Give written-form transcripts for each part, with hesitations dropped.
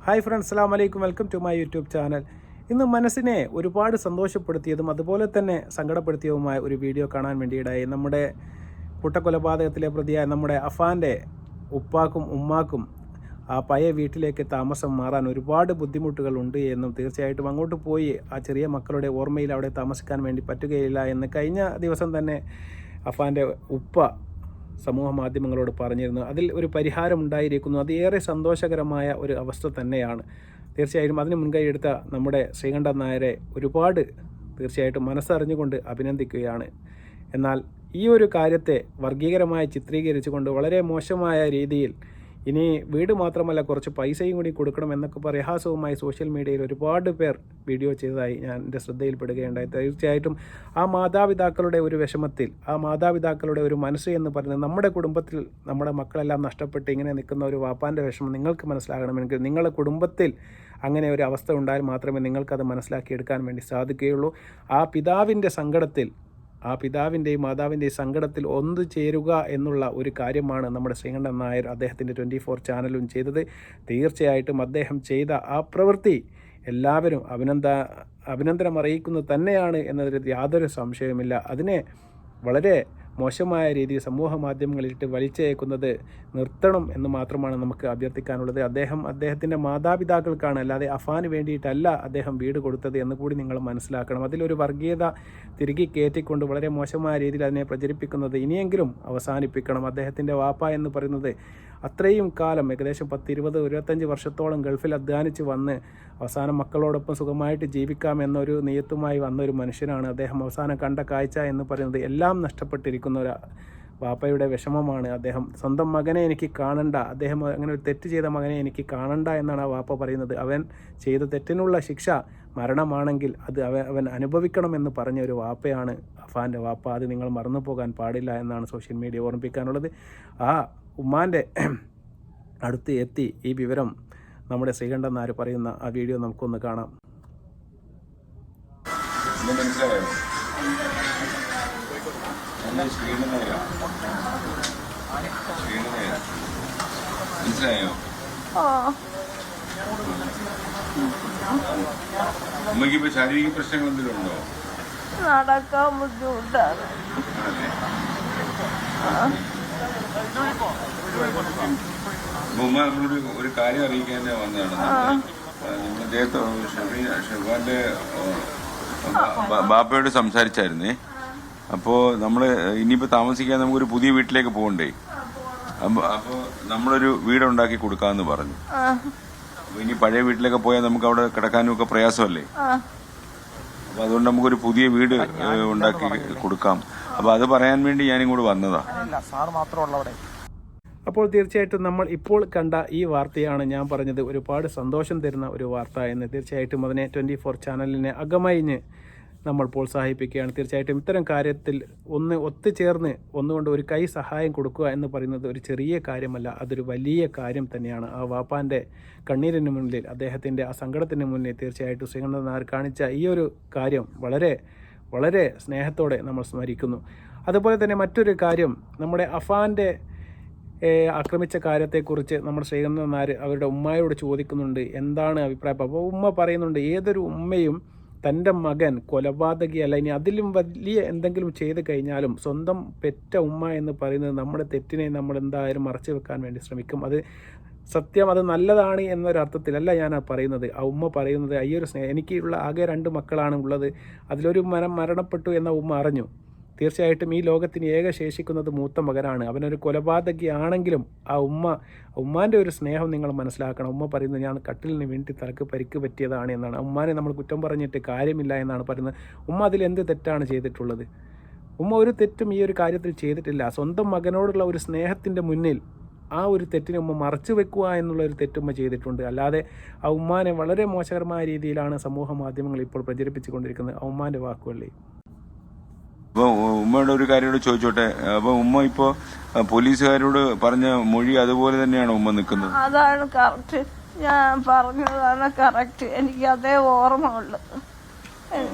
Hi friends, അസ്സലാമു അലൈക്കും. Welcome to my YouTube channel. ഇന്ന് മനസ്സിനെ ഒരുപാട് സന്തോഷപ്പെടുത്തിയതും അതുപോലെ തന്നെ സങ്കടപ്പെടുത്തിയതുമായ ഒരു വീഡിയോ കാണാൻ വേണ്ടിയിടായി. നമ്മുടെ കൂട്ടക്കൊലപാതകത്തിലെ പ്രതിയായ നമ്മുടെ അഫാൻ്റെ ഉപ്പാക്കും ഉമ്മാക്കും ആ പഴയ വീട്ടിലേക്ക് താമസം മാറാൻ ഒരുപാട് ബുദ്ധിമുട്ടുകളുണ്ട് എന്നും തീർച്ചയായിട്ടും അങ്ങോട്ട് പോയി ആ ചെറിയ മക്കളുടെ ഓർമ്മയിൽ അവിടെ താമസിക്കാൻ വേണ്ടി പറ്റുകയില്ല എന്ന് കഴിഞ്ഞ ദിവസം തന്നെ അഫാൻ്റെ ഉപ്പ സമൂഹ മാധ്യമങ്ങളോട് പറഞ്ഞിരുന്നു. അതിൽ ഒരു പരിഹാരം ഉണ്ടായിരിക്കുന്നു. അത് ഏറെ സന്തോഷകരമായ ഒരു അവസ്ഥ തന്നെയാണ്. തീർച്ചയായിട്ടും അതിന് മുൻകൈ എടുത്ത നമ്മുടെ ശ്രീകണ്ഠൻ നായരെ ഒരുപാട് തീർച്ചയായിട്ടും മനസ്സറിഞ്ഞുകൊണ്ട് അഭിനന്ദിക്കുകയാണ്. എന്നാൽ ഈ ഒരു കാര്യത്തെ വർഗീകരമായി ചിത്രീകരിച്ചുകൊണ്ട് വളരെ മോശമായ രീതിയിൽ ഇനി വീട് മാത്രമല്ല കുറച്ച് പൈസയും കൂടി കൊടുക്കണം എന്നൊക്കെ പരിഹാസവുമായി സോഷ്യൽ മീഡിയയിൽ ഒരുപാട് പേർ വീഡിയോ ചെയ്തതായി ഞാൻ എൻ്റെ ശ്രദ്ധയിൽപ്പെടുകയുണ്ടായി. തീർച്ചയായിട്ടും ആ മാതാപിതാക്കളുടെ ഒരു വിഷമത്തിൽ, ആ മാതാപിതാക്കളുടെ ഒരു മനസ്സ് എന്ന് പറയുന്നത്, നമ്മുടെ കുടുംബത്തിൽ നമ്മുടെ മക്കളെല്ലാം നഷ്ടപ്പെട്ട് ഇങ്ങനെ നിൽക്കുന്ന ഒരു വാപ്പാൻ്റെ വിഷമം നിങ്ങൾക്ക് മനസ്സിലാകണമെങ്കിൽ നിങ്ങളുടെ കുടുംബത്തിൽ അങ്ങനെ ഒരു അവസ്ഥ ഉണ്ടായാൽ മാത്രമേ നിങ്ങൾക്കത് മനസ്സിലാക്കിയെടുക്കാൻ വേണ്ടി സാധിക്കുകയുള്ളൂ. ആ പിതാവിൻ്റെ സങ്കടത്തിൽ, ആ പിതാവിൻ്റെയും മാതാവിൻ്റെയും സങ്കടത്തിൽ ഒന്നു ചേരുക എന്നുള്ള ഒരു കാര്യമാണ് നമ്മുടെ ശ്രീകണ്ഠൻ നായർ അദ്ദേഹത്തിൻ്റെ 24 ചാനലും ചെയ്തത്. തീർച്ചയായിട്ടും അദ്ദേഹം ചെയ്ത ആ പ്രവൃത്തി എല്ലാവരും അഭിനന്ദനം അറിയിക്കുന്നത് തന്നെയാണ് എന്നതിൽ യാതൊരു സംശയവുമില്ല. അതിനെ വളരെ മോശമായ രീതിയിൽ സമൂഹ മാധ്യമങ്ങളിലിട്ട് വലിച്ചേക്കുന്നത് നിർത്തണം എന്ന് മാത്രമാണ് നമുക്ക് അഭ്യർത്ഥിക്കാനുള്ളത്. അദ്ദേഹത്തിൻ്റെ മാതാപിതാക്കൾക്കാണ്, അല്ലാതെ അഫാന് വേണ്ടിയിട്ടല്ല അദ്ദേഹം വീട് കൊടുത്തത് എന്ന് കൂടി നിങ്ങൾ മനസ്സിലാക്കണം. അതിലൊരു വർഗീയത തിരികെ കയറ്റിക്കൊണ്ട് വളരെ മോശമായ രീതിയിൽ അതിനെ പ്രചരിപ്പിക്കുന്നത് ഇനിയെങ്കിലും അവസാനിപ്പിക്കണം. അദ്ദേഹത്തിൻ്റെ വാപ്പ എന്ന് പറയുന്നത് അത്രയും കാലം, ഏകദേശം 10-20-25 വർഷത്തോളം ഗൾഫിൽ അധ്വാനിച്ച് വന്ന് അവസാനം മക്കളോടൊപ്പം സുഖമായിട്ട് ജീവിക്കാം എന്നൊരു നിയത്തുമായി വന്ന ഒരു മനുഷ്യനാണ്. അദ്ദേഹം അവസാനം കണ്ട കാഴ്ച എന്ന് പറയുന്നത് എല്ലാം നഷ്ടപ്പെട്ടിരിക്കുന്ന ഒരു വാപ്പയുടെ വിഷമമാണ്. അദ്ദേഹം സ്വന്തം മകനെ എനിക്ക് കാണണ്ട, അദ്ദേഹം അങ്ങനെ ഒരു തെറ്റ് ചെയ്ത മകനെ എനിക്ക് കാണണ്ട എന്നാണ് ആ വാപ്പ പറയുന്നത്. അവൻ ചെയ്ത തെറ്റിനുള്ള ശിക്ഷ മരണമാണെങ്കിൽ അത് അവൻ അനുഭവിക്കണമെന്ന് പറഞ്ഞ ഒരു വാപ്പയാണ് അഫാൻ്റെ വാപ്പ. അത് നിങ്ങൾ മറന്നു പോകാൻ പാടില്ല എന്നാണ് സോഷ്യൽ മീഡിയ ഓർമ്മിപ്പിക്കാനുള്ളത്. ആ ഉമ്മാൻ്റെ അടുത്ത് എത്തി ഈ വിവരം നമ്മുടെ ശ്രീകണ്ഠൻ നായർ പറയുന്ന ആ വീഡിയോ നമുക്കൊന്ന് കാണാം. മനസ്സിലായോ? അമ്മയ്ക്ക് ഇപ്പൊ ശാരീരിക പ്രശ്നങ്ങൾ എന്തെങ്കിലും ഉണ്ടോ? നടക്കാൻ ബുദ്ധിമുട്ടാണ്. ഉമ്മ നമ്മളോട് ഒരു കാര്യം അറിയിക്കാൻ വന്നതാണ്. അദ്ദേഹത്തെ ഷെഫാന്റെ ബാപ്പയോട് സംസാരിച്ചായിരുന്നേ. അപ്പോൾ നമ്മൾ ഇനിയിപ്പോൾ താമസിക്കാൻ നമുക്കൊരു പുതിയ വീട്ടിലേക്ക് പോകണ്ടേ. അപ്പോൾ നമ്മളൊരു വീടുണ്ടാക്കി കൊടുക്കാമെന്ന് പറഞ്ഞു. അപ്പോൾ ഇനി പഴയ വീട്ടിലൊക്കെ പോയാൽ നമുക്ക് അവിടെ കിടക്കാനും ഒക്കെ പ്രയാസമല്ലേ. അപ്പോൾ അതുകൊണ്ട് നമുക്കൊരു പുതിയ വീട് ഉണ്ടാക്കി കൊടുക്കാം. അപ്പോൾ അത് പറയാൻ വേണ്ടി ഞാനിങ്ങോട്ട് വന്നതാ. അപ്പോൾ തീർച്ചയായിട്ടും നമ്മൾ ഇപ്പോൾ കണ്ട ഈ വാർത്തയാണ് ഞാൻ പറഞ്ഞത് ഒരുപാട് സന്തോഷം തരുന്ന ഒരു വാർത്ത എന്ന്. തീർച്ചയായിട്ടും അതിനെ 24 ചാനലിനെ അകമഴിഞ്ഞ് നമ്മൾ പ്രോത്സാഹിപ്പിക്കുകയാണ്. തീർച്ചയായിട്ടും ഇത്തരം കാര്യത്തിൽ ഒത്തുചേർന്ന് ഒന്നുകൊണ്ട് ഒരു കൈ സഹായം കൊടുക്കുക എന്ന് പറയുന്നത് ഒരു ചെറിയ കാര്യമല്ല, അതൊരു വലിയ കാര്യം തന്നെയാണ്. ആ വാപ്പാൻ്റെ കണ്ണീരിന് മുന്നിൽ, അദ്ദേഹത്തിൻ്റെ ആ സങ്കടത്തിന് മുന്നിൽ തീർച്ചയായിട്ടും ശ്രീകണ്ഠൻ നായർ കാണിച്ച ഈ ഒരു കാര്യം വളരെ വളരെ സ്നേഹത്തോടെ നമ്മൾ സ്മരിക്കുന്നു. അതുപോലെ തന്നെ മറ്റൊരു കാര്യം, നമ്മുടെ അഫാൻ്റെ ആക്രമിച്ച കാര്യത്തെക്കുറിച്ച് നമ്മുടെ ശ്രീകണ്ഠൻ നായർ അവരുടെ ഉമ്മയോട് ചോദിക്കുന്നുണ്ട് എന്താണ് അഭിപ്രായം. അപ്പോൾ ഉമ്മ പറയുന്നുണ്ട്, ഏതൊരു ഉമ്മയും തൻ്റെ മകൻ കൊലപാതകിയല്ല, ഇനി അതിലും വലിയ എന്തെങ്കിലും ചെയ്ത് കഴിഞ്ഞാലും സ്വന്തം പെറ്റ ഉമ്മ എന്ന് പറയുന്നത് നമ്മുടെ തെറ്റിനെ നമ്മൾ എന്തായാലും മറച്ചു വെക്കാൻ വേണ്ടി ശ്രമിക്കും. അത് സത്യം, അത് നല്ലതാണ് എന്നൊരർത്ഥത്തിലല്ല ഞാൻ പറയുന്നത്. ആ ഉമ്മ പറയുന്നത് ഈ ഒരു സ്നേഹം, എനിക്കുള്ള ആകെ 2 മക്കളാണ് ഉള്ളത്, അതിലൊരു മരണപ്പെട്ടു എന്ന ഉമ്മ അറിഞ്ഞു. തീർച്ചയായിട്ടും ഈ ലോകത്തിന് ഏക ശേഷിക്കുന്നത് മൂത്ത മകനാണ്. അവനൊരു കൊലപാതകിയാണെങ്കിലും ആ ഉമ്മാൻ്റെ ഒരു സ്നേഹം നിങ്ങൾ മനസ്സിലാക്കണം. ഉമ്മ പറയുന്നത് ഞാൻ കട്ടിലിന് വേണ്ടി തലക്ക് പരിക്ക് പറ്റിയതാണ് എന്നാണ്. ഉമ്മാനെ നമ്മൾ കുറ്റം പറഞ്ഞിട്ട് കാര്യമില്ല എന്നാണ് പറയുന്നത്. ഉമ്മ അതിൽ എന്ത് തെറ്റാണ് ചെയ്തിട്ടുള്ളത്? ഉമ്മ ഒരു തെറ്റും ഈ ഒരു കാര്യത്തിൽ ചെയ്തിട്ടില്ല. സ്വന്തം മകനോടുള്ള ഒരു സ്നേഹത്തിൻ്റെ മുന്നിൽ ആ ഒരു തെറ്റിനെ ഉമ്മ മറച്ചു വെക്കുക എന്നുള്ളൊരു തെറ്റുമ്മ ചെയ്തിട്ടുണ്ട്. അല്ലാതെ ആ ഉമ്മാനെ വളരെ മോശകരമായ രീതിയിലാണ് സമൂഹ മാധ്യമങ്ങൾ ഇപ്പോൾ പ്രചരിപ്പിച്ചു കൊണ്ടിരിക്കുന്നത്. ആ ഉമ്മാൻ്റെ വാക്കുകളിൽ അപ്പോൾ ഉമ്മയുടെ ഒരു കാര്യം ചോദിച്ചോട്ടെ. അപ്പോൾ ഉമ്മ ഇപ്പോൾ പോലീസുകാരോട് പറഞ്ഞ മൊഴി അതുപോലെ തന്നെയാണ് ഉമ്മ നിൽക്കുന്നത്? അതാണ് കറക്റ്റ്, ഞാൻ പറഞ്ഞതാണ് കറക്റ്റ്, എനിക്ക് അതേ ഓർമ്മ ഉള്ളു.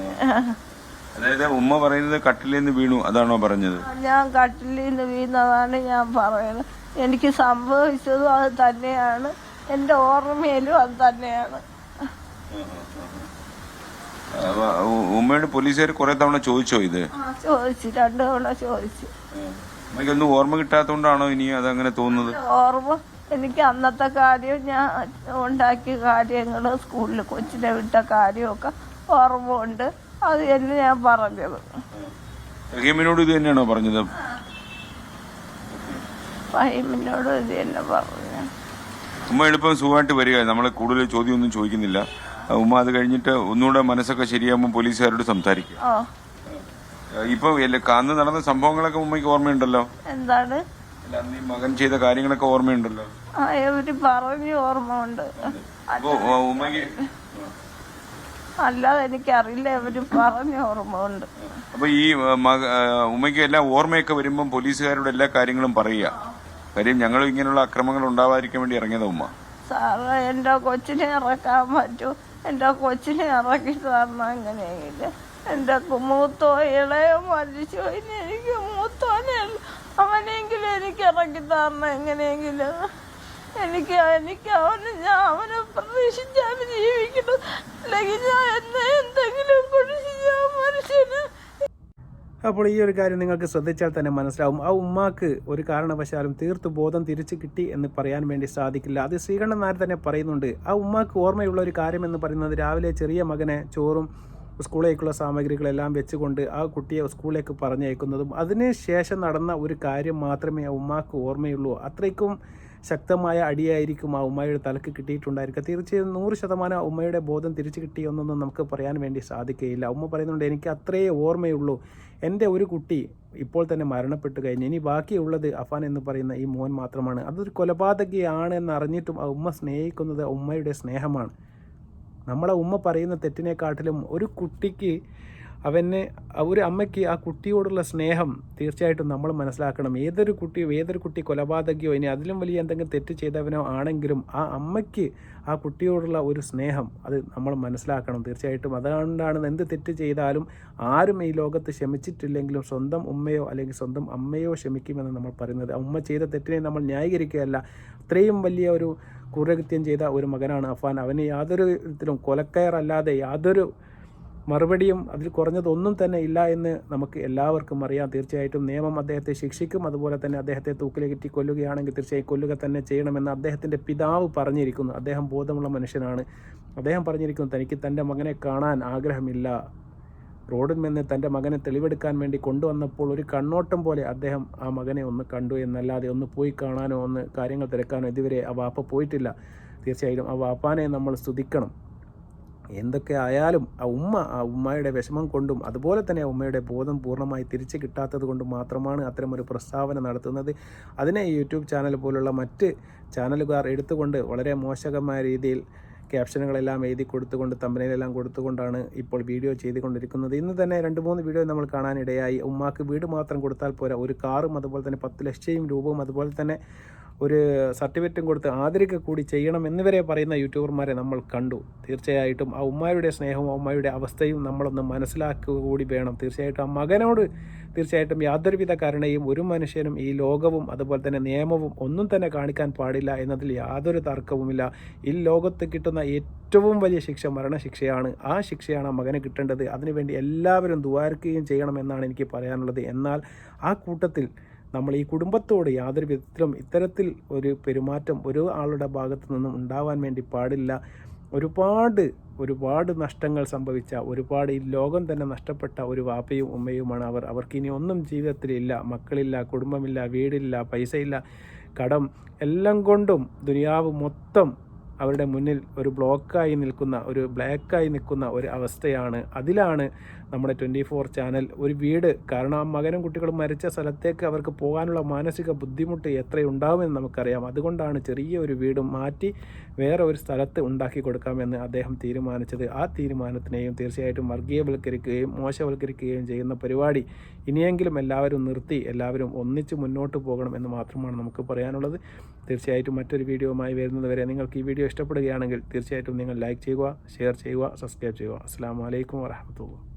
അതായത് ഉമ്മ പറയുന്നത് കട്ടിലിൽ നിന്ന് വീണു അതാണോ പറഞ്ഞത്? ഞാൻ കട്ടിലിൽ നിന്ന് വീണതാണ് ഞാൻ പറയുന്നത്. എനിക്ക് സംഭവിച്ചതും അത് തന്നെയാണ്. എൻ്റെ ഓർമ്മയിലും അത് തന്നെയാണ്. ഉമ്മയോട് പോലീസുകാർ കുറെ തവണ ചോദിച്ചോ ഇത്? ചോദിച്ചു, 2 തവണ ചോദിച്ചു. ഉമ്മയ്ക്കൊന്നും ഓർമ്മ കിട്ടാത്തോണ്ടാണോ ഇനി അതങ്ങനെ തോന്നുന്നത്? ഓർമ്മ എനിക്ക് അന്നത്തെ കാര്യം, ഞാൻ ഉണ്ടാക്കിയ കാര്യങ്ങൾ, സ്കൂളിൽ കൊച്ചിനെ വിട്ട കാര്യമൊക്കെ ഓർമ്മ ഉണ്ട്. അത് തന്നെ ഞാൻ പറഞ്ഞത്. റഹീമിനോട് ഇത് തന്നെയാണോ പറഞ്ഞത്? ഫഹീമിനോട് ഇത് തന്നെ പറഞ്ഞു. ഉമ്മ എളുപ്പം സുഖമായിട്ട് വരിക. നമ്മൾ കൂടുതൽ ചോദ്യമൊന്നും ചോദിക്കുന്നില്ല. ഉമ്മ അത് കഴിഞ്ഞിട്ട് ഒന്നുകൂടെ മനസ്സൊക്കെ ശരിയാകുമ്പോൾ പോലീസുകാരോട് സംസാരിക്കും. ഇപ്പൊ അന്ന് നടന്ന സംഭവങ്ങളൊക്കെ ഉമ്മയ്ക്ക് ഓർമ്മയുണ്ടല്ലോ? എന്താണ്? അന്ന് ഈ മകൻ ചെയ്ത കാര്യങ്ങളൊക്കെ ഓർമ്മയുണ്ടല്ലോ? ഇവര് പറഞ്ഞു ഓർമ്മ ഉണ്ട്. ഉമ്മയ്ക്ക് അല്ലാതെ എനിക്കറിയില്ല, ഇവര് പറഞ്ഞ ഓർമ്മ ഉണ്ട്. അപ്പൊ ഈ ഉമ്മയ്ക്ക് എല്ലാം ഓർമ്മയൊക്കെ വരുമ്പം പോലീസുകാരോട് എല്ലാ കാര്യങ്ങളും പറയുക. കാര്യം ഞങ്ങൾ ഇങ്ങനെയുള്ള അക്രമങ്ങൾ ഉണ്ടാവാതിരിക്കാൻ വേണ്ടി ഇറങ്ങിയതാ ഉമ്മ. സാറേ, എൻ്റെ കൊച്ചിനെ ഇറക്കാൻ പറ്റൂ, എൻ്റെ കൊച്ചിനെ ഇറക്കി തരണം എങ്ങനെയെങ്കിലും. എൻ്റെ മൂത്തോ ഇളയോ മരിച്ചു, ഇനി എനിക്ക് മൂത്തോനെ അവനെങ്കിലും എനിക്ക് ഇറക്കി തരണം എങ്ങനെയെങ്കിലും. എനിക്ക് അവനെ പ്രതീക്ഷിച്ചാണ് ജീവിക്കണം. അല്ലെങ്കിൽ ഞാൻ എന്തെങ്കിലും കുടിച്ച് മനുഷ്യന്. അപ്പോൾ ഈ ഒരു കാര്യം നിങ്ങൾക്ക് ശ്രദ്ധിച്ചാൽ തന്നെ മനസ്സിലാവും. ആ ഉമ്മാക്ക് ഒരു കാരണവശാലും തീർത്തു ബോധം തിരിച്ചു കിട്ടി എന്ന് പറയാൻ വേണ്ടി സാധിക്കില്ല. അത് ശ്രീകണ്ഠൻ നായർ തന്നെ പറയുന്നുണ്ട്. ആ ഉമ്മാക്ക് ഓർമ്മയുള്ള ഒരു കാര്യം എന്ന് പറയുന്നത്, രാവിലെ ചെറിയ മകനെ ചോറും സ്കൂളിലേക്കുള്ള സാമഗ്രികളെല്ലാം വെച്ചുകൊണ്ട് ആ കുട്ടിയെ സ്കൂളിലേക്ക് പറഞ്ഞയക്കുന്നതും അതിന് ശേഷം നടന്ന ഒരു കാര്യം മാത്രമേ ആ ഉമ്മാക്ക് ഓർമ്മയുള്ളൂ. അത്രയ്ക്കും ശക്തമായ അടിയായിരിക്കും ആ ഉമ്മയുടെ തലക്ക് കിട്ടിയിട്ടുണ്ടായിരിക്കുക. തീർച്ചയായും 100% ഉമ്മയുടെ ബോധം തിരിച്ചു കിട്ടിയെന്നൊന്നും നമുക്ക് പറയാൻ വേണ്ടി സാധിക്കുകയില്ല. ഉമ്മ പറയുന്നുണ്ട്, എനിക്ക് അത്രയേ ഓർമ്മയുള്ളൂ. എൻ്റെ ഒരു കുട്ടി ഇപ്പോൾ തന്നെ മരണപ്പെട്ട് കഴിഞ്ഞു. ഇനി ബാക്കിയുള്ളത് അഫാൻ എന്ന് പറയുന്ന ഈ മോൻ മാത്രമാണ്. അതൊരു കൊലപാതകയാണ് എന്നറിഞ്ഞിട്ടും ആ ഉമ്മ സ്നേഹിക്കുന്നത് ഉമ്മയുടെ സ്നേഹമാണ്. നമ്മളെ ഉമ്മ പറയുന്ന തെറ്റിനെക്കാട്ടിലും ഒരു കുട്ടിക്ക് ഒരു അമ്മയ്ക്ക് ആ കുട്ടിയോടുള്ള സ്നേഹം തീർച്ചയായിട്ടും നമ്മൾ മനസ്സിലാക്കണം. ഏതൊരു കുട്ടി കൊലപാതകയോ ഇനി അതിലും വലിയ എന്തെങ്കിലും തെറ്റ് ചെയ്തവനോ ആണെങ്കിലും ആ അമ്മയ്ക്ക് ആ കുട്ടിയോടുള്ള ഒരു സ്നേഹം അത് നമ്മൾ മനസ്സിലാക്കണം. തീർച്ചയായിട്ടും അതുകൊണ്ടാണ് എന്ത് തെറ്റ് ചെയ്താലും ആരും ഈ ലോകത്ത് ക്ഷമിച്ചിട്ടില്ലെങ്കിലും സ്വന്തം ഉമ്മയോ അല്ലെങ്കിൽ സ്വന്തം അമ്മയോ ക്ഷമിക്കുമെന്ന് നമ്മൾ പറയുന്നത്. ഉമ്മ ചെയ്ത തെറ്റിനെ നമ്മൾ ന്യായീകരിക്കുകയല്ല. അത്രയും വലിയ ഒരു ക്രൂരകൃത്യം ചെയ്ത ഒരു മകനാണ് അഫാൻ. അവന് യാതൊരു വിധത്തിലും കൊലക്കയറല്ലാതെ യാതൊരു മറുപടിയും അതിൽ കുറഞ്ഞതൊന്നും തന്നെ ഇല്ല എന്ന് നമുക്ക് എല്ലാവർക്കും അറിയാം. തീർച്ചയായിട്ടും നിയമം അദ്ദേഹത്തെ ശിക്ഷിക്കും. അതുപോലെ തന്നെ അദ്ദേഹത്തെ തൂക്കിലേറ്റി കൊല്ലുകയാണെങ്കിൽ തീർച്ചയായും കൊല്ലുക തന്നെ ചെയ്യണമെന്ന് അദ്ദേഹത്തിൻ്റെ പിതാവ് പറഞ്ഞിരിക്കുന്നു. അദ്ദേഹം ബോധമുള്ള മനുഷ്യനാണ്. അദ്ദേഹം പറഞ്ഞിരിക്കുന്നു, തനിക്ക് തൻ്റെ മകനെ കാണാൻ ആഗ്രഹമില്ല. റോഡിൽ നിന്ന് തൻ്റെ മകനെ തെളിവെടുക്കാൻ വേണ്ടി കൊണ്ടുവന്നപ്പോൾ ഒരു കണ്ണോട്ടം പോലെ അദ്ദേഹം ആ മകനെ ഒന്ന് കണ്ടു എന്നല്ലാതെ ഒന്ന് പോയി കാണാനോ ഒന്ന് കാര്യങ്ങൾ തിരക്കാനോ ഇതുവരെ ആ വാപ്പ പോയിട്ടില്ല. തീർച്ചയായും ആ വാപ്പാനെ നമ്മൾ സ്തുതിക്കണം. എന്തൊക്കെ ആയാലും ആ ഉമ്മയുടെ വിഷമം കൊണ്ടും അതുപോലെ തന്നെ ആ ഉമ്മയുടെ ബോധം പൂർണ്ണമായി തിരിച്ചു കിട്ടാത്തത് കൊണ്ട് മാത്രമാണ് അത്തരമൊരു പ്രസ്താവന നടത്തുന്നത്. അതിനെ യൂട്യൂബ് ചാനൽ പോലുള്ള മറ്റ് ചാനലുകാർ എടുത്തുകൊണ്ട് വളരെ മോശകരമായ രീതിയിൽ ക്യാപ്ഷനുകളെല്ലാം എഴുതി കൊടുത്തുകൊണ്ട് തമ്പനയിലെല്ലാം കൊടുത്തുകൊണ്ടാണ് ഇപ്പോൾ വീഡിയോ ചെയ്തുകൊണ്ടിരിക്കുന്നത്. ഇന്ന് തന്നെ 2-3 വീഡിയോ നമ്മൾ കാണാനിടയായി. ഉമ്മാക്ക് വീട് മാത്രം കൊടുത്താൽ പോരാ, ഒരു കാറും അതുപോലെ തന്നെ 10 ലക്ഷം രൂപയും അതുപോലെ തന്നെ ഒരു സർട്ടിഫിക്കറ്റും കൊടുത്ത് ആദരിക്കുക കൂടി ചെയ്യണം എന്നിവരെ പറയുന്ന യൂട്യൂബർമാരെ നമ്മൾ കണ്ടു. തീർച്ചയായിട്ടും ആ ഉമ്മയുടെ സ്നേഹവും ആ ഉമ്മയുടെ അവസ്ഥയും നമ്മളൊന്ന് മനസ്സിലാക്കുക കൂടി വേണം. തീർച്ചയായിട്ടും ആ മകനോട് തീർച്ചയായിട്ടും യാതൊരുവിധ കരുണയും ഒരു മനുഷ്യനും ഈ ലോകവും അതുപോലെ തന്നെ നിയമവും ഒന്നും തന്നെ കാണിക്കാൻ പാടില്ല എന്നതിൽ യാതൊരു തർക്കവുമില്ല. ഈ ലോകത്ത് കിട്ടുന്ന ഏറ്റവും വലിയ ശിക്ഷ മരണശിക്ഷയാണ്. ആ ശിക്ഷയാണ് ആ മകന് കിട്ടേണ്ടത്. അതിനുവേണ്ടി എല്ലാവരും ദുആർക്കുകയും ചെയ്യണമെന്നാണ് എനിക്ക് പറയാനുള്ളത്. എന്നാൽ ആ കൂട്ടത്തിൽ നമ്മൾ ഈ കുടുംബത്തോട് യാതൊരു വിധത്തിലും ഇത്തരത്തിൽ ഒരു പെരുമാറ്റം ഒരു ആളുടെ ഭാഗത്തു നിന്നും ഉണ്ടാവാൻ വേണ്ടി പാടില്ല. ഒരുപാട് നഷ്ടങ്ങൾ സംഭവിച്ച, ഒരുപാട് ഈ ലോകം തന്നെ നഷ്ടപ്പെട്ട ഒരു വാപ്പയും ഉമ്മയുമാണ് അവർ. അവർക്കിനി ഒന്നും ജീവിതത്തിലില്ല. മക്കളില്ല, കുടുംബമില്ല, വീടില്ല, പൈസയില്ല, കടം എല്ലാം കൊണ്ടും ദുനിയാവ് മൊത്തം അവരുടെ മുന്നിൽ ഒരു ബ്ലാക്കായി നിൽക്കുന്ന ഒരു അവസ്ഥയാണ്. അതിലാണ് നമ്മുടെ 24 ചാനൽ ഒരു വീട്, കാരണം ആ മകനും കുട്ടികളും മരിച്ച സ്ഥലത്തേക്ക് അവർക്ക് പോകാനുള്ള മാനസിക ബുദ്ധിമുട്ട് എത്രയുണ്ടാവുമെന്ന് നമുക്കറിയാം. അതുകൊണ്ടാണ് ചെറിയ ഒരു വീട് മാറ്റി വേറെ ഒരു സ്ഥലത്ത് ഉണ്ടാക്കി കൊടുക്കാമെന്ന് അദ്ദേഹം തീരുമാനിച്ചത്. ആ തീരുമാനത്തിനെയും തീർച്ചയായിട്ടും വർഗീയവൽക്കരിക്കുകയും മോശവൽക്കരിക്കുകയും ചെയ്യുന്ന പരിപാടി ഇനിയെങ്കിലും എല്ലാവരും നിർത്തി എല്ലാവരും ഒന്നിച്ച് മുന്നോട്ട് പോകണം എന്ന് മാത്രമാണ് നമുക്ക് പറയാനുള്ളത്. തീർച്ചയായിട്ടും മറ്റൊരു വീഡിയോയുമായി വരുന്നത് വരെ നിങ്ങൾക്ക് ഈ വീഡിയോ ഇഷ്ടപ്പെടുകയാണെങ്കിൽ തീർച്ചയായിട്ടും നിങ്ങൾ ലൈക്ക് ചെയ്യുക, ഷെയർ ചെയ്യുക, സബ്സ്ക്രൈബ് ചെയ്യുക. അസ്സലാമു അലൈക്കും വറഹ്മത്തുള്ളാഹി.